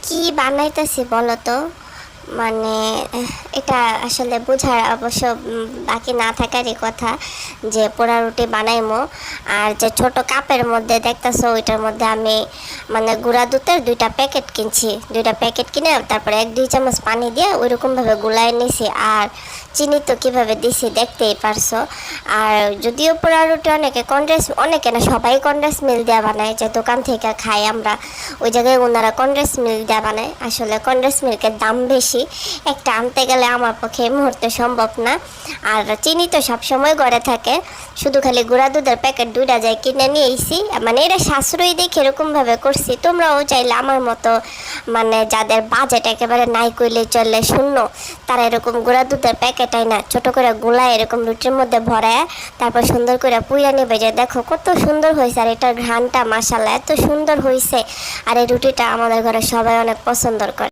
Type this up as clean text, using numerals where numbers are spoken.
কি বানাইতেছি বলো তো? মানে এটা আসলে বোঝার অবশ্য বাকি না থাকারই কথা যে পোড়া রুটি বানাইমো। আর যে ছোট কাপের মধ্যে দেখতেছো ওইটার মধ্যে আমি মানে গুঁড়া দুধের 2টা প্যাকেট কিনছি। 2টা প্যাকেট কিনে তারপরে 1-2 চামচ পানি দিয়ে ওইরকমভাবে গুলাই নিছি। আর চিনি তো কীভাবে দিছি দেখতেই পারছো। আর যদিও পোড়া রুটি অনেকে না সবাই কন্ডেন্স মিল্ক দেওয়া বানায়, যে দোকান থেকে খাই আমরা ওই জায়গায় ওনারা কন্ডেন্স মিল্ক দেওয়া বানায়। আসলে কন্ডেন্স মিল্কের দাম বেশি, একটা আনতে গেলে আমার পক্ষে এই মুহূর্তে সম্ভব না। আর চিনি তো সবসময় ঘরে থাকে, শুধু খালি গুঁড়া দুধের প্যাকেট 2টা যাই কিনে নিয়ে এসি। মানে এটা সাশ্রয়ী দেখে এরকমভাবে করছি। তোমরাও চাইলে আমার মতো মানে যাদের বাজেট একেবারে নাই কইলে চলে শূন্য, তারা এরকম গুঁড়া দুধের প্যাকেট না ছোট করে গোলায় এরকম রুটির মধ্যে ভরায় তারপর সুন্দর করে পুইরা নেবে। যে দেখো কত সুন্দর হয়েছে, আর এটার ঘ্রাণটা মাশাআল্লাহ এত সুন্দর হয়েছে। আর এই রুটিটা আমাদের ঘরে সবাই অনেক পছন্দ করে।